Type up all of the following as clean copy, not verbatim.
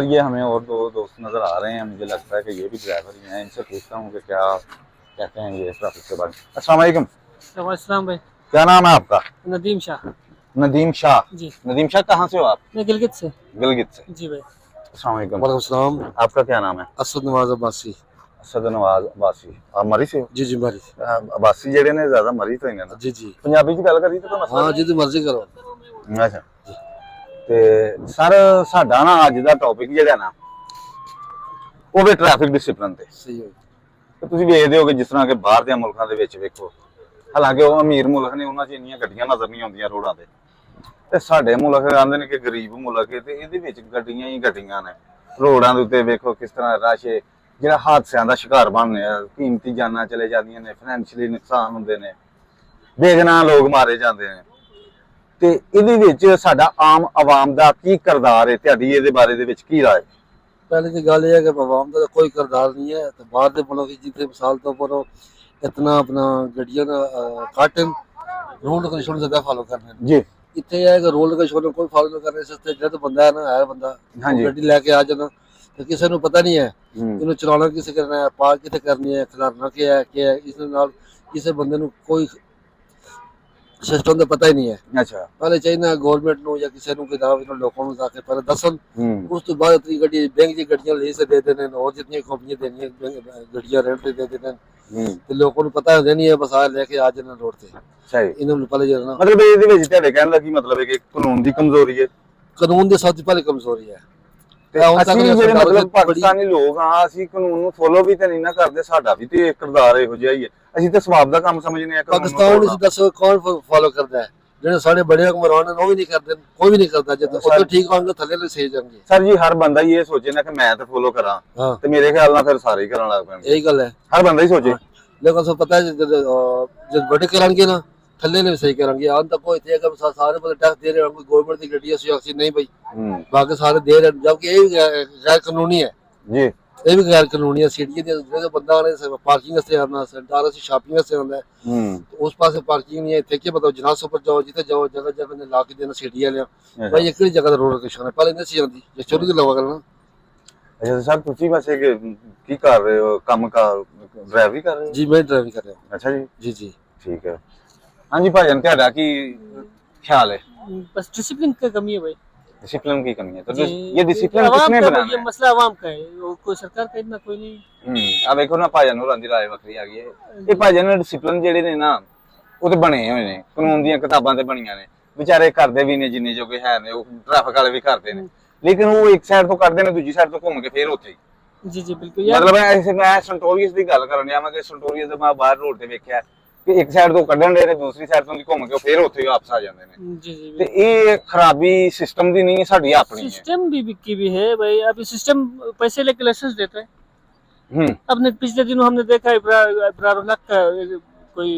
ये हमें और दो दोस्त नज़र आ रहे हैं, मुझे लगता है कि ये भी ड्राइवर ही हैं। इनसे पूछता हूँ कि क्या कहते हैं ये ट्रैफिक के बारे में। अस्सलाम वालेकुम। अस्सलाम भाई। क्या नाम है आपका? नदीम शाह। नदीम शाह जी। नदीम शाह कहाँ से हो आप? मैं गिलगित से। गिलगित से। जी भाई। अस्सलाम वालेकुम। वालेकुम सलाम। आपका क्या नाम है? असद नवाज अब्बासी। असद नवाज अब्बासी। आप मरी से हो? जी जी मरी। अब्बासी जेडे ने ज्यादा मरी तो इन्हें ना। जी जी पंजाबी च गल करी तो कोई मसला हाँ जिदी मर्जी करो। अच्छा ਤੇ ਸਰ ਸਾਡਾ ਨਾ ਅੱਜ ਦਾ ਟੌਪਿਕ ਜਿਹੜਾ ਨਾ ਉਹ ਵੀ ਟ੍ਰੈਫਿਕ ਡਿਸਪਲਿਨ ਤੇ ਸਹੀ ਹੈ। ਤੇ ਤੁਸੀਂ ਵੇਖਦੇ ਹੋ ਕਿ ਜਿਸ ਤਰ੍ਹਾਂ ਕਿ ਬਾਹਰ ਦੇ ਮੁਲਕਾਂ ਦੇ ਵਿੱਚ ਵੇਖੋ, ਹਾਲਾਂਕਿ ਉਹ ਅਮੀਰ ਮੁਲਕ ਨੇ, ਉਹਨਾਂ 'ਚ ਇੰਨੀਆਂ ਗੱਡੀਆਂ ਨਜ਼ਰ ਨਹੀਂ ਆਉਂਦੀਆਂ ਰੋਡਾਂ ਤੇ, ਤੇ ਸਾਡੇ ਮੁਲਕ ਆਂਦੇ ਨੇ ਕਿ ਗਰੀਬ ਮੁਲਕ ਹੈ ਤੇ ਇਹਦੇ ਵਿੱਚ ਗੱਡੀਆਂ ਹੀ ਗੱਡੀਆਂ ਨੇ। ਰੋਡਾਂ ਦੇ ਉੱਤੇ ਵੇਖੋ ਕਿਸ ਤਰ੍ਹਾਂ ਰਸ਼ ਹੈ, ਜਿਹੜਾ ਹਾਦਸਿਆਂ ਦਾ ਸ਼ਿਕਾਰ ਬਣਨੇ ਆ, ਕੀਮਤੀ ਜਾਨਾਂ ਚਲੇ ਜਾਂਦੀਆਂ ਨੇ, ਫਾਈਨੈਂਸ਼ੀਅਲੀ ਨੁਕਸਾਨ ਹੁੰਦੇ ਨੇ, ਬੇਗੁਨਾਹ ਲੋਕ ਮਾਰੇ ਜਾਂਦੇ ਨੇ। ਤੇ ਇਹਦੇ ਵਿੱਚ ਸਾਡਾ ਆਮ ਆਵਾਮ ਦਾ ਕੀ ਕਿਰਦਾਰ ਹੈ, ਤੁਹਾਡੀ ਇਹਦੇ ਬਾਰੇ ਦੇ ਵਿੱਚ ਕੀ ਰਾਏ? पहले तो गल है कि आवाम का कोई किरदार नहीं है। तो बाहर के मुल्क जितने मिसाल तौर पर इतना अपना गड्डियां काटन रूल कंडीशन ज्यादा फॉलो करने जी। इतने है कि रूल कंडीशन कोई फॉलो नहीं करने सस्ते जो तो बंदा है ना, है बंदा गड्डी लेके आ जाना तो किसी को पता नहीं है इन्होंने चलाना किसे करना है, पार्क कितने करनी है, खिलारना क्या है इस नाल किसी बंदे को कोई सिस्टम का पता ही नहीं है। अच्छा पहले चाहिए गवर्नमेंट नो या किसी को लोगों को जाके पहले दसन उस तो बाद इतनी गड्डी बैंक की गड्डियां ले से दे देने और जितनी कंपनियां देनी है गड्डियां रेंट पे दे देने तो लोगों को पता नहीं है, बस आ लेके आ जाना रोड से। सही। इन्होंने पहले जाना मतलब ਇਹਦੇ ਵਿੱਚ ਤੁਹਾਡੇ ਕਹਿਣ ਦਾ ਕੀ ਮਤਲਬ ਹੈ ਕਿ ਕਾਨੂੰਨ ਦੀ ਕਮਜ਼ੋਰੀ ਹੈ? कानून की सबसे पहले कमजोरी है। ਤੇ ਅਸੀਂ ਜਿਹੜੇ ਮਤਲਬ ਪਾਕਿਸਤਾਨੀ ਲੋਕ ਆ, ਅਸੀਂ ਕਾਨੂੰਨ ਨੂੰ ਫੋਲੋ ਵੀ ਤੇ ਨਹੀਂ ਨਾ ਕਰਦੇ। ਸਾਡਾ ਵੀ ਤੇ ਇੱਕ ਕਿਰਦਾਰ ਇਹੋ ਜਿਹਾ ਹੀ ਹੈ, ਅਸੀਂ ਤੇ ਸਵਾਬ ਦਾ ਕੰਮ ਸਮਝਨੇ ਆ। पाकिस्तान में दसो कौन फॉलो करता है? ਜਿਹੜੇ ਸਾਡੇ ਬੜੇ ਹੁਕਮਰਾਨ ਨੇ ਉਹ ਵੀ ਨਹੀਂ ਕਰਦੇ, ਕੋਈ ਵੀ ਨਹੀਂ ਕਰਦਾ। ਜਦ ਉਹ ਠੀਕ ਹੋਣਗੇ ਥੱਲੇ ਨੂੰ ਸਹੀ ਜਾਣਗੇ। ਸਰ ਜੀ ਹਰ ਬੰਦਾ ਹੀ ਇਹ ਸੋਚੇ ਨਾ ਕਿ ਮੈਂ ਤੇ ਫੋਲੋ ਕਰਾਂ, ਤੇ ਮੇਰੇ ਖਿਆਲ ਨਾਲ ਫਿਰ ਸਾਰੇ ਹੀ ਕਰਨ ਲੱਗ ਪੈਣਗੇ। यही गल है, ਹਰ ਬੰਦਾ ਹੀ ਸੋਚੇ। लेकिन सब पता है जब बड़े कराएंगे ना थल्ले ने सही करेंगे। आन तक कोई थे कि सारे बंदे टैक्स दे रहे हैं, गवर्नमेंट की गड्डी है नहीं भाई, बाकी सारे दे रहे हैं, जबकि ये भी गैर कानूनी है जी। ये भी गैर कानूनी है। सीढ़ी जो बंदा आने पार्किंग से आना सरदार से शॉपिंग से आना है तो उस पास पार्किंग नहीं है। थे कि मतलब जनासों पर जाओ, जिते जाओ जगह जगह ला के देना सीढ़ी वाले भाई एक जगह रोड लोकेशन है पहले नहीं सी आती जो शुरू तो लगा करना। अच्छा सर ਤੁਸੀਂ ਵੈਸੇ ਕੀ ਕਰ ਰਹੇ ਹੋ? ਕੰਮ का ਡਰਾਈਵਰੀ ਕਰ ਰਹੇ ਹੋ? जी मैं ड्राइविंग कर रहा हूँ। अच्छा जी जी जी ठीक है। हाँ जी भाईजान, ਤੁਹਾਡਾ ਕੀ ख्याल है? बस डिसिप्लिन की कमी है भाई। डिसिप्लिन की कमी है तो जी, ये डिसिप्लिन किसने बनाना ये है? मसला आवाम का है, वो कोई सरकार का इतना कोई नहीं। ਆ ਵੇਖੋ ਨਾ ਭਾਈਜਾਨ ਹੋਰਾਂ ਦੀ ਰਾਏ ਵੱਖਰੀ ਆ ਗਈ ਹੈ। ਇਹ ਭਾਈਜਾਨ ਡਿਸਿਪਲਿਨ ਜਿਹੜੇ ਨੇ ਨਾ ਉਹ ਤੇ ਬਣੇ ਹੋਏ ਨੇ, ਕਾਨੂੰਨ ਦੀਆਂ ਕਿਤਾਬਾਂ ਤੇ ਬਣੀਆਂ ਨੇ। ਵਿਚਾਰੇ ਕਰਦੇ ਵੀ ਨੇ ਜਿੰਨੇ ਜੋਗੇ ਹੈ ਨੇ, ਉਹ ਟ੍ਰੈਫਿਕ ਵਾਲੇ ਵੀ ਕਰਦੇ ਨੇ, ਲੇਕਿਨ ਉਹ ਇੱਕ ਸਾਈਡ ਤੋਂ ਕਰਦੇ ਨੇ, ਦੂਜੀ ਸਾਈਡ ਤੋਂ ਘੁੰਮ ਕੇ ਫੇਰ ਉੱਥੇ ਹੀ। जी जी बिल्कुल यार। ਮਤਲਬ ਐਸੇ ਮੈਂ ਸੈਂਟੋਰੀਅਸ ਦੀ ਗੱਲ ਕਰਨ ਡਿਆ ਮੈਂ ਕਿ ਸੈਂਟੋਰੀਅਸ ਦੇ ਮੈਂ ਬਾਹਰ ਰੋਡ ਤੇ ਵੇਖਿਆ ਕਿ ਇੱਕ ਸਾਈਡ ਤੋਂ ਕੱਢਣ ਦੇ ਨੇ, ਦੂਸਰੀ ਸਾਈਡ ਤੋਂ ਵੀ ਘੁੰਮ ਕੇ ਫੇਰ ਉੱਥੇ ਹੀ ਵਾਪਸ ਆ ਜਾਂਦੇ ਨੇ। जी जी ਤੇ ਇਹ ਖਰਾਬੀ ਸਿਸਟਮ ਦੀ ਨਹੀਂ ਹੈ, ਸਾਡੀ ਆਪਣੀ ਹੈ। सिस्टम भी की भी है भाई। अभी सिस्टम पैसे लेके लाइसेंस देता है। अपने पिछले दिनों हमने देखा इब्रार उल हक का कोई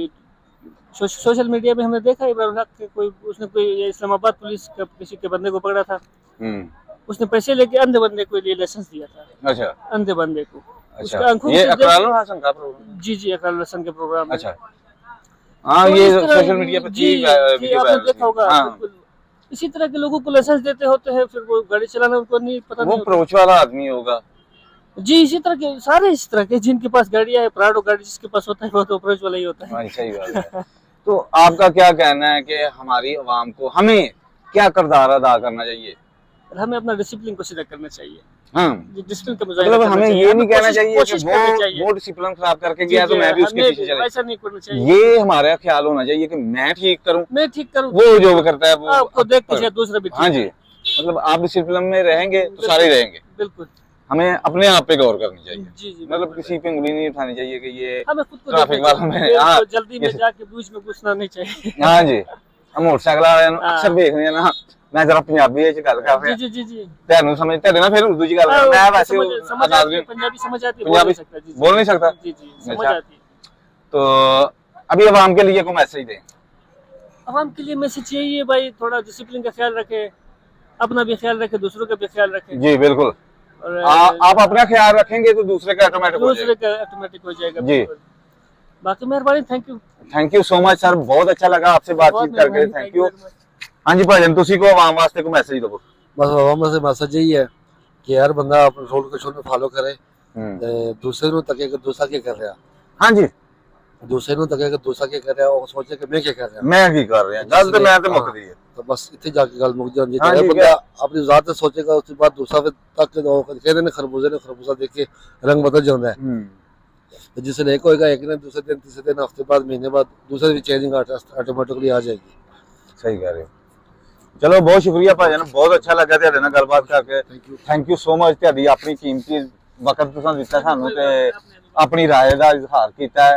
सोशल मीडिया में हमने देखा इब्रार उल हक के कोई उसने कोई इस्लामाबाद पुलिस का किसी के बंदे को पकड़ा था, उसने पैसे लेके अंधे बंदे को लिए लाइसेंस दिया था। अच्छा अंधे बंदे को अच्छा आंखों ये से अकरार हसन का प्रोग्राम? जी जी अकरार हसन के प्रोग्राम में। अच्छा हाँ तो ये इस तरह- सोशल मीडिया पे जी, वीडियो आपने देखा होगा। हाँ बिल्कुल। इसी तरह के लोगों को लाइसेंस देते होते हैं, फिर वो गाड़ी चलाना उनको नहीं पता वो नहीं होता। अप्रोच वाला आदमी होगा। जी इसी तरह के सारे इस तरह के जिनके पास गाड़ियां है, प्राडो गाड़ी जिसके पास होता है वो तो अप्रोच वाला ही होता है। हाँ सही बात है। तो आपका क्या कहना है कि हमारी आवाम को हमें क्या किरदार अदा करना चाहिए? और हमें अपना डिसिप्लिन को सीधा करना चाहिए। हाँ डिसिप्लिन का मुजाहिरा मतलब करना हमें चाहिए। ये नहीं कहना चाहिए कि कोशिश करनी चाहिए। वो डिसिप्लिन खराब करके जी, गया तो जी, मैं भी उसके हमें पीछे चले। ऐसा नहीं करना चाहिए। ये हमारा ख्याल होना चाहिए कि मैं ठीक करूं, मैं ठीक करूं, वो जो करता है वो आपको देख के शायद दूसरा भी ठीक हाँ जी मतलब आप डिसिप्लिन में रहेंगे तो सारे रहेंगे। बिल्कुल हमें अपने आप पे गौर करनी चाहिए। जी जी मतलब किसी पे उंगली नहीं उठानी चाहिए कि ये हमें खुद को ट्रैफिक देखना वालों में चाहिए। हाँ बिल्कुल, जल्दी में जाके बीच में घुसना नहीं चाहिए। हाँ जी हम मोटरसाइकिल वाले ਨੂੰ हाँ। ਅਕਸਰ ਦੇਖਦੇ ਆ ਨਾ। ਮੈਂ ਜਰਾ ਪੰਜਾਬੀ ਵਿੱਚ ਗੱਲ ਕਰ ਰਿਹਾ जी जी जी ਤੁਹਾਨੂੰ ਸਮਝ ਤੁਹਾਡੇ ਨਾਲ ਫਿਰ ਉਰਦੂ ਚ ਗੱਲ ਕਰ ਮੈਂ ਵੈਸੇ समझ आती है, पंजाबी समझ आती है, बोल पंजाबी नहीं सकता। जी बोल नहीं सकता? जी जी समझ अच्छा। आती है। तो अभी आवाम के लिए कोई मैसेज दें? आवाम के लिए मैसेज यही है भाई, थोड़ा डिसिप्लिन का ख्याल रखे, अपना भी ख्याल रखे, दूसरों का भी ख्याल रखे। जी बिल्कुल। और आप अपना ख्याल रखेंगे तो दूसरे का ऑटोमेटिक हो दूसरे जाएगा। का ऑटोमेटिक हो जाएगा। जी। बिल्कुल। बाकी मेहरबानी, thank you so much sir, बहुत अच्छा लगा आपसे बातचीत करके। Thank you. हाँ जी भाईजान ਤੁਸੀਂ को आवाम वास्ते को मैसेज दो? बस आवाम से मैसेज यही है कि हर बंदा अपने रोल को शुरू में फॉलो करे ਹੂੰ ਤੇ ਦੂਸਰੇ ਨੂੰ ਤੱਕੇ ਕਿ ਦੂਸਰਾ ਕੀ ਕਰ ਰਿਹਾ ਹਾਂਜੀ ਦੂਸਰੇ ਨੂੰ ਤੱਕੇ ਕਿ ਦੂਸਰਾ ਕੀ ਕਰ ਰਿਹਾ ਉਹ ਸੋਚੇ ਕਿ ਮੈਂ ਕੀ ਕਰ ਰਿਹਾ ਮੈਂ ਕੀ ਕਰ ਰਿਹਾ ਗੱਲ ਤੇ ਮੈਂ ਤੇ ਮੁੱਕਦੀ ਹੈ ਤਾਂ ਬਸ ਇੱਥੇ ਜਾ ਕੇ ਗੱਲ ਮੁੱਕ ਜਾਂਦੀ ਹੈ ਹਾਂਜੀ, ਜੇ ਬੰਦਾ ਆਪਣੀ ਜ਼ਾਤ ਤੇ ਸੋਚੇਗਾ ਉਸ ਤੋਂ ਬਾਅਦ ਦੂਸਰਾ ਫਿਰ ਤੱਕ ਉਹ ਕਹਿੰਦੇ ਨੇ ਖਰਬੂਜ਼ਾ ਦੇਖ ਕੇ ਰੰਗ ਬਦਲ ਜਾਂਦਾ ਹੈ ਹੂੰ तो जिससे एक होएगा एक दिन दूसरे दिन तीसरे दिन हफ्ते बाद महीने बाद दूसरे भी चेंजिंग ऑटोमेटिकली आ जाएगी ਸਹੀ ਕਹਿ ਰਹੇ ਹੋ ਚਲੋ ਬਹੁਤ ਸ਼ੁਕਰੀਆ ਭਾਜਨ ਬਹੁਤ ਅੱਛਾ ਲੱਗਾ ਤੁਹਾਡੇ ਨਾਲ ਗੱਲਬਾਤ ਕਰਕੇ ਥੈਂਕ ਯੂ ਸੋ ਮਚ ਤੁਹਾਡੀ ਆਪਣੀ ਕੀਮਤੀ ਵਕਤ ਤੁਸੀਂ ਦਿੱਤਾ ਸਾਨੂੰ ਤੇ ਆਪਣੀ ਰਾਏ ਦਾ ਇਜ਼ਹਾਰ ਕੀਤਾ ਹੈ